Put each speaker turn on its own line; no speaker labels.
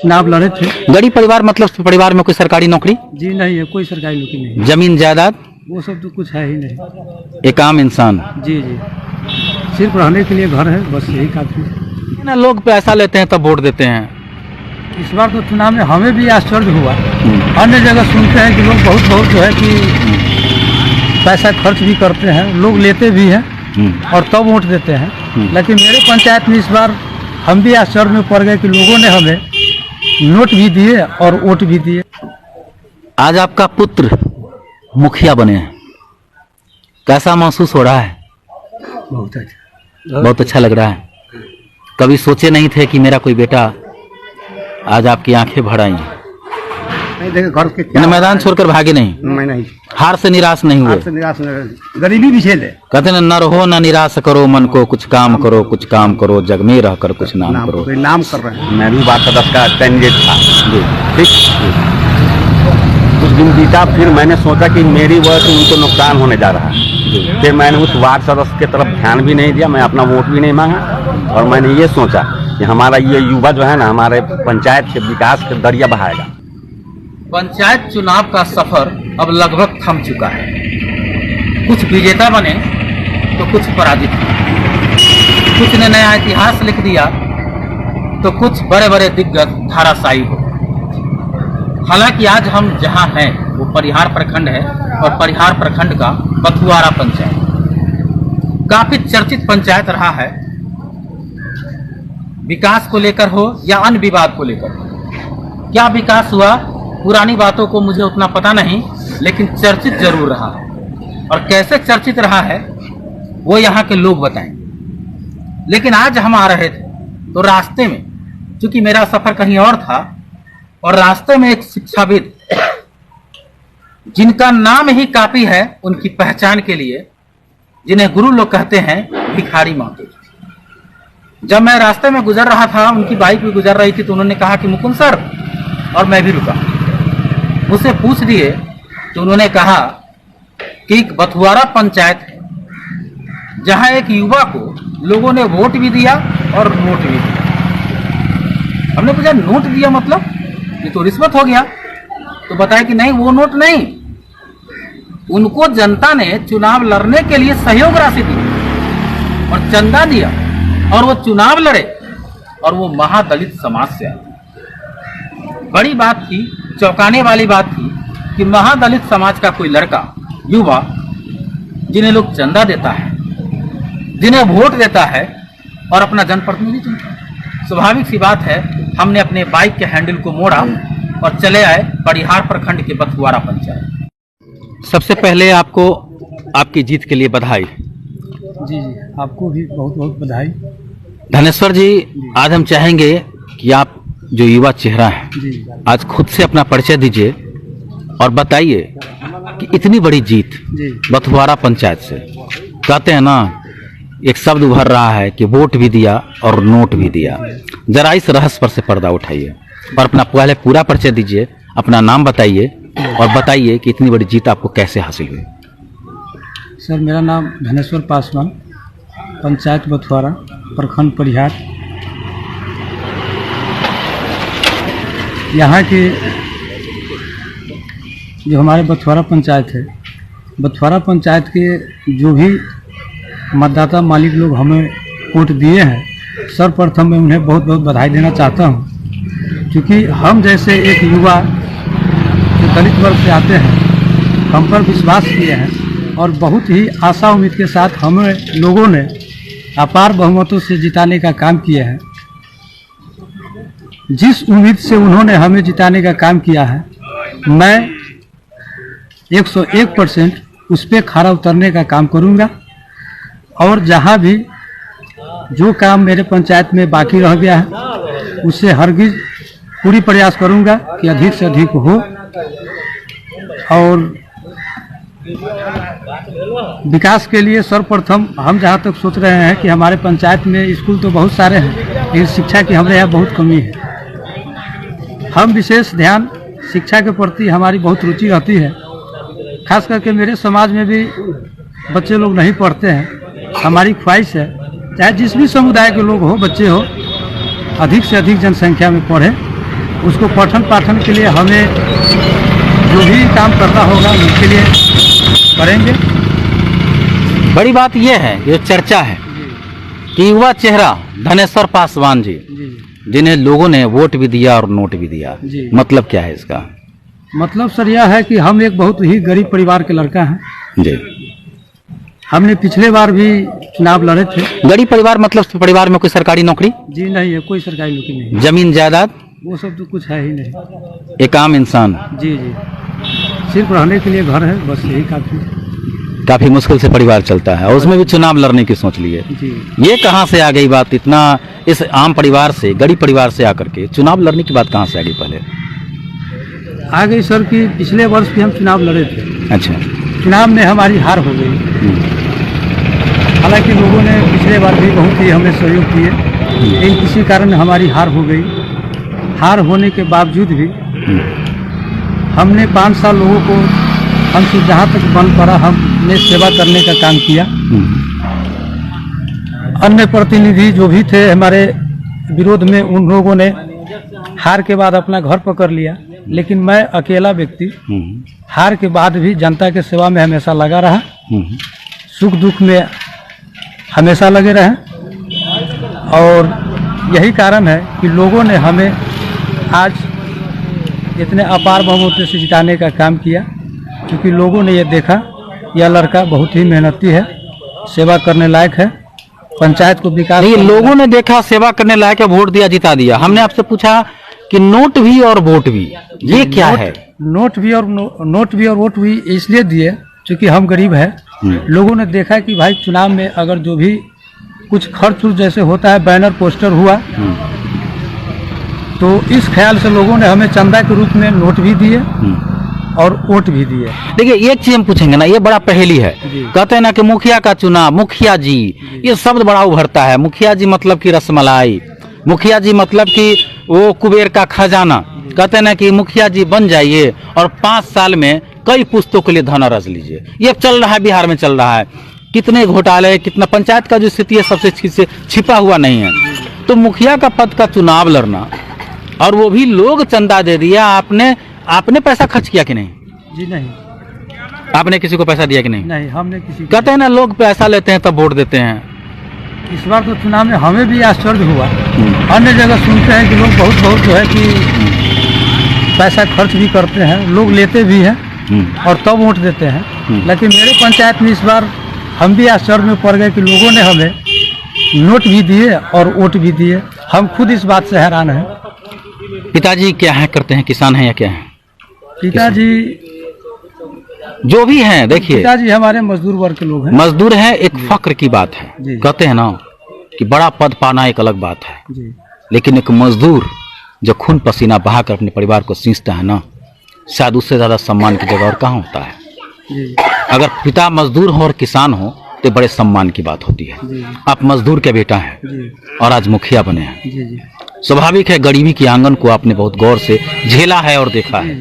चुनाव लड़े थे।
गरीब परिवार मतलब परिवार में कोई सरकारी नौकरी?
जी नहीं है, कोई सरकारी नौकरी नहीं।
जमीन जायदाद
वो सब तो कुछ है ही नहीं।
एक आम इंसान।
जी जी, सिर्फ रहने के लिए घर है, बस यही काफी है।
ना लोग पैसा लेते हैं तब वोट देते हैं।
इस बार तो चुनाव में हमें भी आश्चर्य हुआ। अन्य जगह सुनते हैं कि लोग बहुत जो है कि पैसा खर्च भी करते हैं, लोग लेते भी हैं और तब वोट देते हैं। लेकिन मेरे पंचायत में इस बार हम भी आश्चर्य में पड़ गए कि लोगों ने हमें नोट भी दिए और वोट भी दिए।
आज आपका पुत्र मुखिया बने हैं, कैसा महसूस हो रहा है?
बहुत अच्छा,
बहुत अच्छा लग रहा है। कभी सोचे नहीं थे कि मेरा कोई बेटा आज आपकी आंखें भर आई?
नहीं देखे घर के
मैंने मैदान छोड़कर भागे नहीं?
मैं नहीं,
हार से निराश नहीं हुए?
निराश नहीं, गरीबी भी झेले।
कहते न रहो न निराश करो मन को, कुछ काम करो, कुछ काम करो, जग में रह कर कुछ नाम करो।
नाम कर रहे हैं।
मैं भी वार्ड सदस्य का कैंडिडेट था, ठीक। कुछ दिन बीता, फिर मैंने सोचा कि मेरी वजह से उनको नुकसान होने जा रहा है। फिर मैंने उस वार्ड सदस्य की तरफ ध्यान भी नहीं दिया, मैं अपना वोट भी नहीं मांगा और मैंने ये सोचा कि हमारा ये युवा जो है ना, हमारे पंचायत के विकास के दरिया बहाएगा।
पंचायत चुनाव का सफर अब लगभग थम चुका है। कुछ विजेता बने तो कुछ पराजित हुए। कुछ ने नया इतिहास लिख दिया तो कुछ बड़े बड़े दिग्गज धाराशायी हो। हालांकि आज हम जहां हैं वो परिहार प्रखंड है और परिहार प्रखंड का बथुआरा पंचायत काफी चर्चित पंचायत रहा है। विकास को लेकर हो या अन्य विवाद को लेकर हो। क्या विकास हुआ, पुरानी बातों को मुझे उतना पता नहीं, लेकिन चर्चित जरूर रहा है। और कैसे चर्चित रहा है वो यहाँ के लोग बताएंगे। लेकिन आज हम आ रहे थे तो रास्ते में, चूंकि मेरा सफर कहीं और था, और रास्ते में एक शिक्षाविद जिनका नाम ही काफी है उनकी पहचान के लिए, जिन्हें गुरु लोग कहते हैं, भिखारी महतो। जब मैं रास्ते में गुजर रहा था, उनकी बाइक भी गुजर रही थी, तो उन्होंने कहा कि मुकुंद सर, और मैं भी रुका। मुझसे पूछ लिए तो उन्होंने कहा कि एक बथुआरा पंचायत है जहां एक युवा को लोगों ने वोट भी दिया और नोट भी दिया। हमने पूछा नोट दिया मतलब? ये तो रिश्वत हो गया। तो बताया कि नहीं, वो नोट नहीं, उनको जनता ने चुनाव लड़ने के लिए सहयोग राशि दी और चंदा दिया और वो चुनाव लड़े और वो महादलित समाज से आए। बड़ी बात थी, चौंकाने वाली बात थी कि महादलित समाज का कोई लड़का, युवा, जिन्हें लोग चंदा देता है, जिन्हें वोट देता है और अपना जनप्रतिनिधि चुनता है। स्वाभाविक सी बात है, हमने अपने बाइक के हैंडल को मोड़ा और चले आए परिहार प्रखंड के बथुआरा पंचायत। सबसे पहले आपको आपकी जीत के लिए बधाई।
जी जी, आपको भी बहुत बहुत बधाई।
धनेश्वर जी, आज हम चाहेंगे कि आप जो युवा चेहरा है, आज खुद से अपना परिचय दीजिए और बताइए कि इतनी बड़ी जीत बथुआरा पंचायत से, कहते हैं ना, एक शब्द उभर रहा है कि वोट भी दिया और नोट भी दिया। जरा इस रहस्य पर से पर्दा उठाइए और अपना पहले पूरा परिचय दीजिए, अपना नाम बताइए और बताइए कि इतनी बड़ी जीत आपको कैसे हासिल हुई।
सर, मेरा नाम धनेश्वर पासवान, पंचायत बथुआरा, प्रखंड परिहार। यहाँ के जो हमारे बथुआरा पंचायत है, बथुआरा पंचायत के जो भी मतदाता मालिक लोग हमें वोट दिए हैं, सर्वप्रथम मैं उन्हें बहुत बहुत बधाई देना चाहता हूँ। क्योंकि हम जैसे एक युवा जो दलित वर्ग से आते हैं, हम पर विश्वास किए हैं और बहुत ही आशा उम्मीद के साथ हमें लोगों ने अपार बहुमतों से जिताने का काम किया है। जिस उम्मीद से उन्होंने हमें जिताने का काम किया है, मैं 101% उस पर खरा उतरने का काम करूंगा और जहां भी जो काम मेरे पंचायत में बाकी रह गया है उससे हरगिज पूरी प्रयास करूंगा कि अधिक से अधिक हो। और विकास के लिए सर्वप्रथम हम जहां तक सोच रहे हैं कि हमारे पंचायत में स्कूल तो बहुत सारे हैं, लेकिन शिक्षा की हमारे यहाँ बहुत कमी है। हम विशेष ध्यान शिक्षा के प्रति हमारी बहुत रुचि रहती है। खास करके मेरे समाज में भी बच्चे लोग नहीं पढ़ते हैं। हमारी ख्वाहिश है चाहे जिस भी समुदाय के लोग हो, बच्चे हो, अधिक से अधिक जनसंख्या में पढ़े उसको पठन पाठन के लिए हमें जो भी काम करना होगा उसके लिए करेंगे।
बड़ी बात यह है, ये चर्चा है कि युवा चेहरा धनेश्वर पासवान जी, जिन्हें लोगों ने वोट भी दिया और नोट भी दिया, मतलब क्या है इसका?
मतलब सर यह है कि हम एक बहुत ही गरीब परिवार के लड़का हैं
जी।
हमने पिछले बार भी चुनाव लड़े थे।
गरीब परिवार मतलब परिवार में कोई सरकारी नौकरी?
जी नहीं है, कोई सरकारी नौकरी नहीं।
जमीन जायदाद
वो सब तो कुछ है ही नहीं।
एक आम इंसान।
जी जी, सिर्फ रहने के लिए घर है, बस यही काफी।
काफी मुश्किल से परिवार चलता है और उसमें भी चुनाव लड़ने की सोच ली है।
जी,
ये कहाँ से आ गई बात, इतना इस आम परिवार से, गरीब परिवार से आकर के चुनाव लड़ने की बात कहाँ से आ गई? पहले
आ गई सर कि पिछले वर्ष भी हम चुनाव लड़े थे।
अच्छा।
चुनाव में हमारी हार हो गई। हालांकि लोगों ने पिछले बार भी बहुत ही हमें सहयोग किए, लेकिन किसी कारण हमारी हार हो गई। हार होने के बावजूद भी हमने 5 साल लोगों को, हमसे जहाँ तक बन पड़ा हमने सेवा करने का काम किया। अन्य प्रतिनिधि जो भी थे हमारे विरोध में, उन लोगों ने हार के बाद अपना घर पकड़ लिया, लेकिन मैं अकेला व्यक्ति हार के बाद भी जनता के सेवा में हमेशा लगा रहा, सुख दुख में हमेशा लगे रहे। और यही कारण है कि लोगों ने हमें आज इतने अपार बहुमत से जिताने का काम किया, क्योंकि लोगों ने ये देखा यह लड़का बहुत ही मेहनती है, सेवा करने लायक है, पंचायत को विकास।
ये लोगों ने देखा, सेवा करने लायक है, वोट दिया, जिता दिया। हमने आपसे पूछा कि नोट भी और वोट भी, ये क्या है?
नोट भी और वोट भी इसलिए दिए क्योंकि हम गरीब हैं। लोगों ने देखा कि भाई चुनाव में अगर जो भी कुछ खर्च जैसे होता है, बैनर पोस्टर हुआ, तो इस ख्याल से लोगों ने हमें चंदा के रूप में नोट भी दिए और वोट भी दिए।
देखिए, एक चीज हम पूछेंगे ना, ये बड़ा पहेली है। कहते हैं ना कि मुखिया का चुनाव, मुखिया जी, ये शब्द बड़ा उभरता है। मुखिया जी मतलब कि रसमलाई, मुखिया जी मतलब कि वो कुबेर का खजाना। कहते हैं ना कि मुखिया जी बन जाइए और 5 साल में कई पुस्तों के लिए धन अर्ज लीजिए। ये चल रहा है, बिहार में चल रहा है। कितने घोटाले, कितना पंचायत का जो स्थिति है सबसे छिपा हुआ नहीं है। तो मुखिया का पद का चुनाव लड़ना, और वो भी लोग चंदा दे दिया। आपने पैसा खर्च किया कि नहीं?
जी नहीं।
आपने किसी को पैसा दिया कि नहीं?
नहीं, हमने किसी।
कहते हैं ना लोग पैसा लेते हैं तब वोट देते हैं।
इस बार तो चुनाव में हमें भी आश्चर्य हुआ। अन्य जगह सुनते हैं कि लोग बहुत जो है कि पैसा खर्च भी करते हैं, लोग लेते भी हैं और तब वोट देते हैं। लेकिन मेरे पंचायत में इस बार हम भी आश्चर्य में पड़ गए कि लोगों ने हमें नोट भी दिए और वोट भी दिए। हम खुद इस बात से हैरान हैं।
पिताजी क्या है, करते हैं, किसान हैं या क्या है?
पिताजी
जो भी हैं, देखिए,
पिताजी हमारे मजदूर वर्ग के लोग हैं।
मजदूर हैं। एक फक्र की बात है। कहते हैं ना कि बड़ा पद पाना एक अलग बात है, लेकिन एक मजदूर जो खून पसीना बहाकर अपने परिवार को सींचता है ना, शायद उससे ज्यादा सम्मान की जगह और कहाँ होता है। अगर पिता मजदूर हो और किसान हो तो बड़े सम्मान की बात होती है। आप मजदूर के बेटा हैं और आज मुखिया बने हैं। स्वाभाविक है, गरीबी के आंगन को आपने बहुत गौर से झेला है और देखा है।